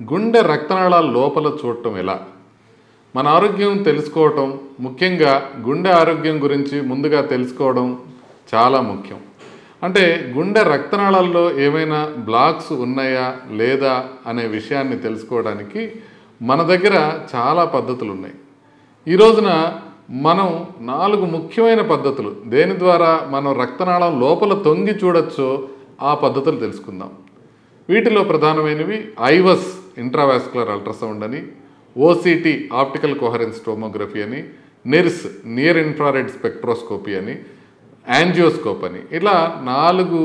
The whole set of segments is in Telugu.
గుండె రక్తనాళాల లోపల చూడటం ఎలా? మన ఆరోగ్యం తెలుసుకోవటం, ముఖ్యంగా గుండె ఆరోగ్యం గురించి ముందుగా తెలుసుకోవడం చాలా ముఖ్యం. అంటే గుండె రక్తనాళాల్లో ఏమైనా బ్లాక్స్ ఉన్నాయా లేదా అనే విషయాన్ని తెలుసుకోవడానికి మన దగ్గర చాలా పద్ధతులు ఉన్నాయి. ఈ రోజున మనం 4 ముఖ్యమైన పద్ధతులు దేని ద్వారా మనం రక్తనాళం లోపల తొంగి చూడొచ్చో ఆ పద్ధతులు తెలుసుకుందాం. వీటిలో ప్రధానమైనవి ఐవస్ ఇంట్రావాస్కులర్ అల్ట్రాసౌండ్ అని, ఓసిటి ఆప్టికల్ కోహరెన్స్ టోమోగ్రఫీ అని, నిర్స్ నియర్ ఇన్ఫ్రారెడ్ స్పెక్ట్రోస్కోపీ అని, యాంజియోస్కోప్ అని, ఇలా 4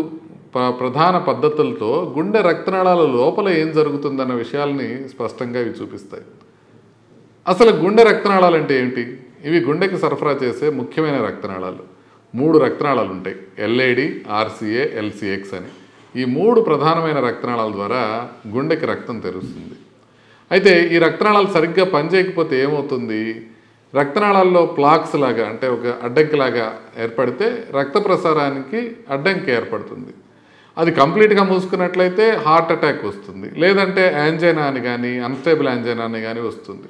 ప్రధాన పద్ధతులతో గుండె రక్తనాళాల లోపల ఏం జరుగుతుందన్న విషయాల్ని స్పష్టంగా ఇవి చూపిస్తాయి. అసలు గుండె రక్తనాళాలు అంటే ఏంటి? ఇవి గుండెకి సరఫరా చేసే ముఖ్యమైన రక్తనాళాలు. 3 రక్తనాళాలు ఉంటాయి, ఎల్ఏడి, ఆర్సిఏ, ఎల్సిఎక్స్ అని. ఈ 3 ప్రధానమైన రక్తనాళాల ద్వారా గుండెకి రక్తం తెరుస్తుంది. అయితే ఈ రక్తనాళాలు సరిగ్గా పనిచేయకపోతే ఏమవుతుంది? రక్తనాళాల్లో ప్లాక్స్ లాగా, అంటే ఒక అడ్డంకిలాగా ఏర్పడితే రక్త ప్రసారానికి అడ్డంకి ఏర్పడుతుంది. అది కంప్లీట్గా మూసుకున్నట్లయితే హార్ట్ అటాక్ వస్తుంది, లేదంటే యాంజైనా అని కానీ, అన్స్టేబుల్ యాంజైనా అని కానీ వస్తుంది.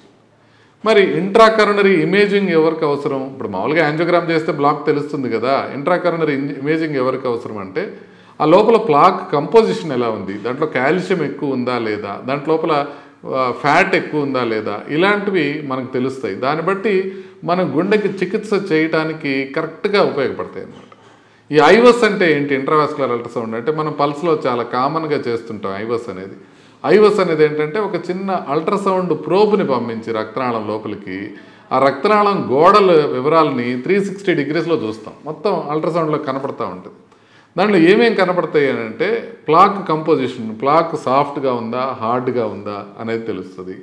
మరి ఇంట్రాకరోనరీ ఇమేజింగ్ ఎవరికి అవసరం? ఇప్పుడు మామూలుగా యాంజియోగ్రామ్ చేస్తే బ్లాక్ తెలుస్తుంది కదా. ఇంట్రాకరోనరీ ఇమేజింగ్ ఎవరికి అవసరం అంటే ఆ లోపల ప్లాక్ కంపోజిషన్ ఎలా ఉంది, దాంట్లో కాల్షియం ఎక్కువ ఉందా లేదా, దాంట్లో లోపల ఫ్యాట్ ఎక్కువ ఉందా లేదా, ఇలాంటివి మనకు తెలుస్తాయి. దాన్ని బట్టి మనం గుండెకి చికిత్స చేయడానికి కరెక్ట్గా ఉపయోగపడతాయి అన్నమాట. ఈ ఐవస్ అంటే ఏంటి? ఇంట్రావాస్కులర్ అల్ట్రాసౌండ్ అంటే మనం పల్స్లో చాలా కామన్గా చేస్తుంటాం. ఐవస్ అనేది ఏంటంటే ఒక చిన్న అల్ట్రాసౌండ్ ప్రోబ్ని పంపించి రక్తనాళం లోపలికి ఆ రక్తనాళం గోడల వివరాలని 360 డిగ్రీస్లో చూస్తాం. మొత్తం అల్ట్రాసౌండ్లో కనపడతా ఉంటుంది. దాంట్లో ఏమేం కనపడతాయి అని అంటే ప్లాక్ కంపోజిషన్, ప్లాక్ సాఫ్ట్గా ఉందా హార్డ్గా ఉందా అనేది తెలుస్తుంది.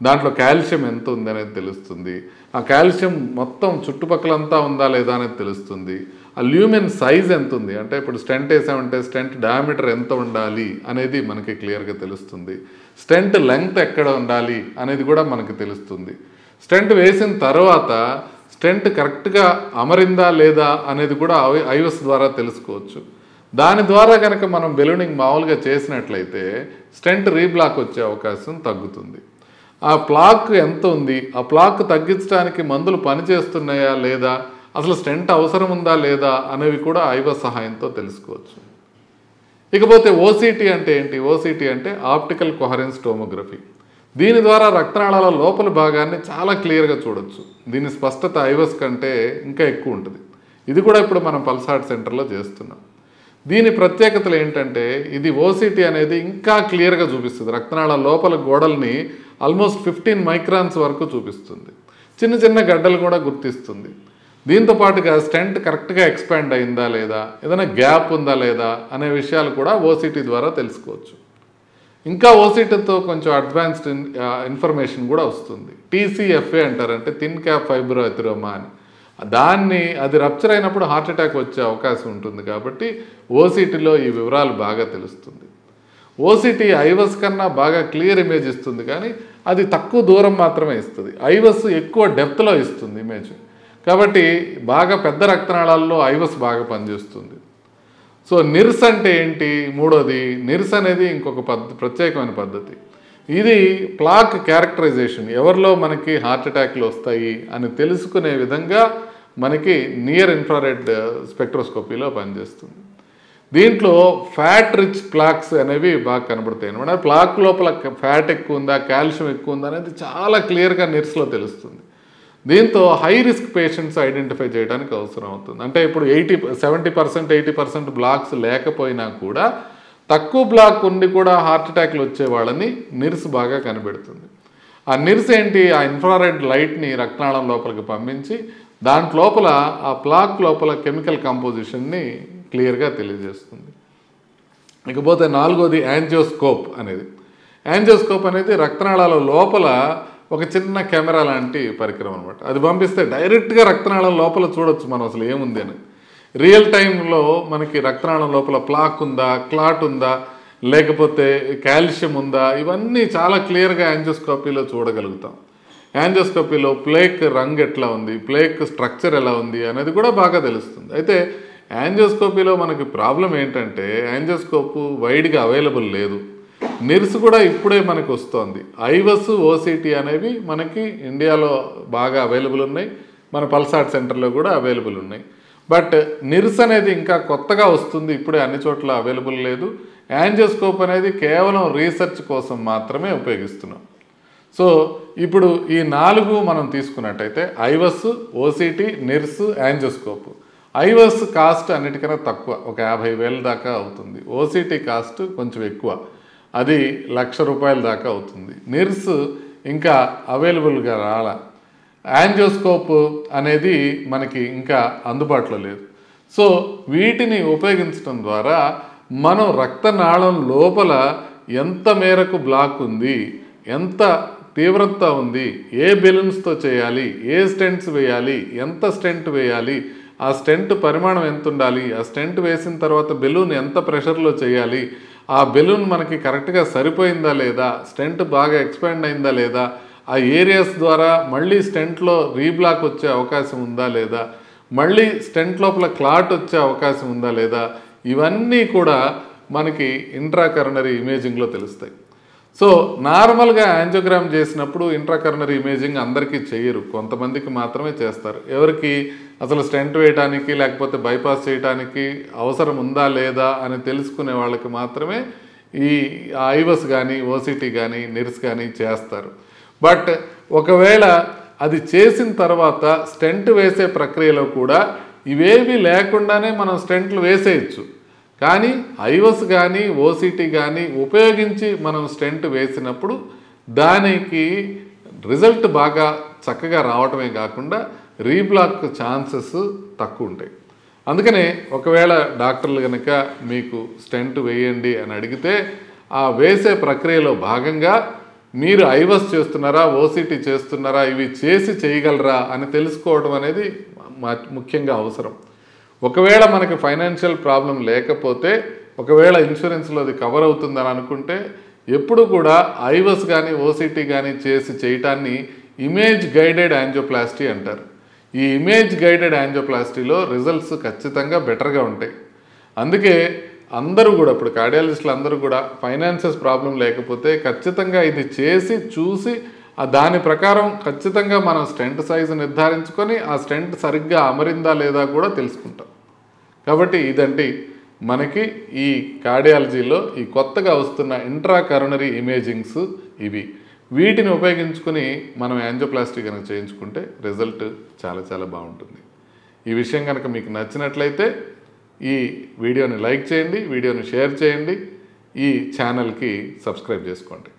దాంట్లో కాల్షియం ఎంత ఉంది అనేది తెలుస్తుంది. ఆ కాల్షియం మొత్తం చుట్టుపక్కలంతా ఉందా లేదా అనేది తెలుస్తుంది. ఆ ల్యూమెన్ సైజ్ ఎంత ఉంది, అంటే ఇప్పుడు స్టెంట్ వేసామంటే స్టెంట్ డయామీటర్ ఎంత ఉండాలి అనేది మనకి క్లియర్గా తెలుస్తుంది. స్టెంట్ లెంగ్త్ ఎక్కడ ఉండాలి అనేది కూడా మనకి తెలుస్తుంది. స్టెంట్ వేసిన తర్వాత స్టెంట్ కరెక్ట్గా అమరిందా లేదా అనేది కూడా ఐవస్ ద్వారా తెలుసుకోవచ్చు. దాని ద్వారా కనుక మనం బెలూనింగ్ మామూలుగా చేసినట్లయితే స్టెంట్ రీబ్లాక్ వచ్చే అవకాశం తగ్గుతుంది. ఆ ప్లాక్ ఎంత ఉంది, ఆ ప్లాక్ తగ్గించడానికి మందులు పనిచేస్తున్నాయా లేదా, అసలు స్టెంట్ అవసరం ఉందా లేదా అనేవి కూడా ఐవస్ సహాయంతో తెలుసుకోవచ్చు. ఇకపోతే ఓసిటి అంటే ఏంటి? ఓసిటి అంటే ఆప్టికల్ కోహరెన్స్ టోమోగ్రఫీ. దీని ద్వారా రక్తనాళాల లోపల భాగాన్ని చాలా క్లియర్గా చూడొచ్చు. దీని స్పష్టత ఐవస్ కంటే ఇంకా ఎక్కువ ఉంటుంది. ఇది కూడా ఇప్పుడు మనం పల్స్ హార్ట్ సెంటర్లో చేస్తున్నాం. దీని ప్రత్యేకతలు ఏంటంటే ఇది ఓసిటి అనేది ఇంకా క్లియర్గా చూపిస్తుంది. రక్తనాళాల లోపల గోడల్ని ఆల్మోస్ట్ 15 మైక్రాన్స్ వరకు చూపిస్తుంది. చిన్న చిన్న గడ్డలు కూడా గుర్తిస్తుంది. దీంతో పాటుగా స్టెంట్ కరెక్ట్గా ఎక్స్పాండ్ అయిందా లేదా, ఏదైనా గ్యాప్ ఉందా లేదా అనే విషయాలు కూడా ఓసిటి ద్వారా తెలుసుకోవచ్చు. ఇంకా ఓసిటీతో కొంచెం అడ్వాన్స్డ్ ఇన్ఫర్మేషన్ కూడా వస్తుంది. టీసీఎఫ్ఏ అంటారు, అంటే థిన్ క్యాప్ ఫైబ్రోఎథిరోమా అని. అది రప్చర్ అయినప్పుడు హార్ట్ అటాక్ వచ్చే అవకాశం ఉంటుంది. కాబట్టి ఓసిటీలో ఈ వివరాలు బాగా తెలుస్తుంది. ఓసిటీ ఐవస్ కన్నా బాగా క్లియర్ ఇమేజ్ ఇస్తుంది, కానీ అది తక్కువ దూరం మాత్రమే ఇస్తుంది. ఐవస్ ఎక్కువ డెప్త్లో ఇస్తుంది ఇమేజ్. కాబట్టి బాగా పెద్ద రక్తనాళాల్లో ఐవస్ బాగా పనిచేస్తుంది. సో నిర్స్ అంటే ఏంటి? మూడోది నిర్స్ అనేది ఇంకొక ప్రత్యేకమైన పద్ధతి. ఇది ప్లాక్ క్యారెక్టరైజేషన్, ఎవరిలో మనకి హార్ట్ అటాక్లు వస్తాయి అని తెలుసుకునే విధంగా మనకి నియర్ ఇన్ఫ్రారెడ్ స్పెక్ట్రోస్కోపీలో పనిచేస్తుంది. దీంట్లో ఫ్యాట్ రిచ్ ప్లాక్స్ అనేవి బాగా కనబడతాయి అనమాట. ప్లాక్ లోపల ఫ్యాట్ ఎక్కువ ఉందా, కాల్షియం ఎక్కువ ఉందా అనేది చాలా క్లియర్గా నిర్స్లో తెలుస్తుంది. దీంతో హై రిస్క్ పేషెంట్స్ ఐడెంటిఫై చేయడానికి అవసరం అవుతుంది. అంటే ఇప్పుడు 70%, 80% బ్లాక్స్ లేకపోయినా కూడా తక్కువ బ్లాక్ ఉండి కూడా హార్ట్ అటాక్లు వచ్చే వాళ్ళని నిర్స్ బాగా కనిపెడుతుంది. ఆ నిర్స్ ఏంటి? ఆ ఇన్ఫ్రారెడ్ లైట్ని రక్తనాళం లోపలికి పంపించి దాంట్లోపల ఆ ప్లాక్ లోపల కెమికల్ కంపోజిషన్ని క్లియర్గా తెలియజేస్తుంది. ఇకపోతే 4వది యాంజియోస్కోప్ అనేది. యాంజియోస్కోప్ అనేది రక్తనాళాల లోపల ఒక చిన్న కెమెరా లాంటి పరికరం అనమాట. అది పంపిస్తే డైరెక్ట్గా రక్తనాళం లోపల చూడొచ్చు మనం అసలు ఏముంది అని. రియల్ టైంలో మనకి రక్తనాళం లోపల ప్లాక్ ఉందా, క్లాట్ ఉందా, లేకపోతే కాల్షియం ఉందా, ఇవన్నీ చాలా క్లియర్గా యాంజియోస్కోపీలో చూడగలుగుతాం. యాంజియోస్కోపీలో ప్లేక్ రంగు ఎట్లా ఉంది, ప్లేక్ స్ట్రక్చర్ ఎలా ఉంది అనేది కూడా బాగా తెలుస్తుంది. అయితే యాంజియోస్కోపీలో మనకి ప్రాబ్లం ఏంటంటే యాంజియోస్కోప్ వైడ్గా అవైలబుల్ లేదు. నిర్స్ కూడా ఇప్పుడే మనకు వస్తుంది. ఐవస్, ఓసిటీ అనేవి మనకి ఇండియాలో బాగా అవైలబుల్ ఉన్నాయి, మన పల్సాట్ సెంటర్లో కూడా అవైలబుల్ ఉన్నాయి. బట్ నిర్స్ అనేది ఇంకా కొత్తగా వస్తుంది, ఇప్పుడే అన్ని చోట్ల అవైలబుల్ లేదు. యాంజియోస్కోప్ అనేది కేవలం రీసెర్చ్ కోసం మాత్రమే ఉపయోగిస్తున్నాం. సో ఇప్పుడు ఈ 4 మనం తీసుకున్నట్టయితే ఐవస్, ఓసిటీ, నిర్స్, యాంజియోస్కోప్. ఐవస్ కాస్ట్ అన్నిటికన్నా తక్కువ, ఒక 50,000 దాకా అవుతుంది. ఓసిటీ కాస్ట్ కొంచెం ఎక్కువ, అది ₹1,00,000 దాకా అవుతుంది. నిర్స్ ఇంకా అవైలబుల్గా రాలా. యాంజియోస్కోప్ అనేది మనకి ఇంకా అందుబాటులో లేదు. సో వీటిని ఉపయోగించడం ద్వారా మనం రక్తనాళం లోపల ఎంత మేరకు బ్లాక్ ఉంది, ఎంత తీవ్రత ఉంది, ఏ బెలూన్స్తో చేయాలి, ఏ స్టెంట్స్ వేయాలి, ఎంత స్టెంట్ వేయాలి, ఆ స్టెంట్ పరిమాణం ఎంత ఉండాలి, ఆ స్టెంట్ వేసిన తర్వాత బెలూన్ ఎంత ప్రెషర్లో చేయాలి, ఆ బెలూన్ మనకి కరెక్ట్గా సరిపోయిందా లేదా, స్టెంట్ బాగా ఎక్స్పాండ్ అయిందా లేదా, ఆ ఏరియాస్ ద్వారా మళ్ళీ స్టెంట్లో రీబ్లాక్ వచ్చే అవకాశం ఉందా లేదా, మళ్ళీ స్టెంట్ లోపల క్లాట్ వచ్చే అవకాశం ఉందా లేదా, ఇవన్నీ కూడా మనకి ఇంట్రాకరోనరీ ఇమేజింగ్లో తెలుస్తాయి. సో నార్మల్గా యాంజియోగ్రామ్ చేసినప్పుడు ఇంట్రాకరోనరీ ఇమేజింగ్ అందరికీ చేయరు, కొంతమందికి మాత్రమే చేస్తారు. ఎవరికి అసలు స్టెంట్ వేయడానికి లేకపోతే బైపాస్ చేయడానికి అవసరం ఉందా లేదా అని తెలుసుకునే వాళ్ళకి మాత్రమే ఈ ఐవస్ కానీ, ఓసిటీ కానీ, నిర్స్ కానీ చేస్తారు. బట్ ఒకవేళ అది చేసిన తర్వాత స్టెంట్ వేసే ప్రక్రియలో కూడా ఇవేవి లేకుండానే మనం స్టెంట్లు వేసేయచ్చు. కానీ ఐవస్ కానీ, ఓసిటీ కానీ ఉపయోగించి మనం స్టెంట్ వేసినప్పుడు దానికి రిజల్ట్ బాగా చక్కగా రావటమే కాకుండా రీబ్లాక్ ఛాన్సెస్ తక్కువ ఉంటాయి. అందుకనే ఒకవేళ డాక్టర్లు కనుక మీకు స్టెంట్ వేయండి అని అడిగితే ఆ వేసే ప్రక్రియలో భాగంగా మీరు ఐవస్ చేస్తున్నారా, ఓసిటీ చేస్తున్నారా, ఇవి చేసి చేయగలరా అని తెలుసుకోవడం అనేది ముఖ్యంగా అవసరం. ఒకవేళ మనకి ఫైనాన్షియల్ ప్రాబ్లం లేకపోతే, ఒకవేళ ఇన్సూరెన్స్లో అది కవర్ అవుతుందని అనుకుంటే ఎప్పుడు కూడా ఐవస్ కానీ, ఓసిటీ కానీ చేసి చేయటాన్ని ఇమేజ్ గైడెడ్ యాంజియోప్లాస్టీ అంటారు. ఈ ఇమేజ్ గైడెడ్ యాంజియోప్లాస్టీలో రిజల్ట్స్ ఖచ్చితంగా బెటర్గా ఉంటాయి. అందుకే అందరూ కూడా, ఇప్పుడు కార్డియాలజిస్టులు అందరూ కూడా ఫైనాన్షియస్ ప్రాబ్లం లేకపోతే ఖచ్చితంగా ఇది చేసి చూసి దాని ప్రకారం ఖచ్చితంగా మనం స్టెంట్ సైజు నిర్ధారించుకొని ఆ స్టెంట్ సరిగ్గా అమరిందా లేదా కూడా తెలుసుకుంటాం. కాబట్టి ఇదండి మనకి ఈ కార్డియాలజీలో ఈ కొత్తగా వస్తున్న ఇంట్రాకరోనరీ ఇమేజింగ్స్ ఇవి. వీటిని ఉపయోగించుకొని మనం యాంజియోప్లాస్టీ కనుక చేయించుకుంటే రిజల్ట్ చాలా చాలా బాగుంటుంది. ఈ విషయం కనుక మీకు నచ్చినట్లయితే ఈ వీడియోని లైక్ చేయండి, వీడియోని షేర్ చేయండి, ఈ ఛానల్కి సబ్స్క్రైబ్ చేసుకోండి.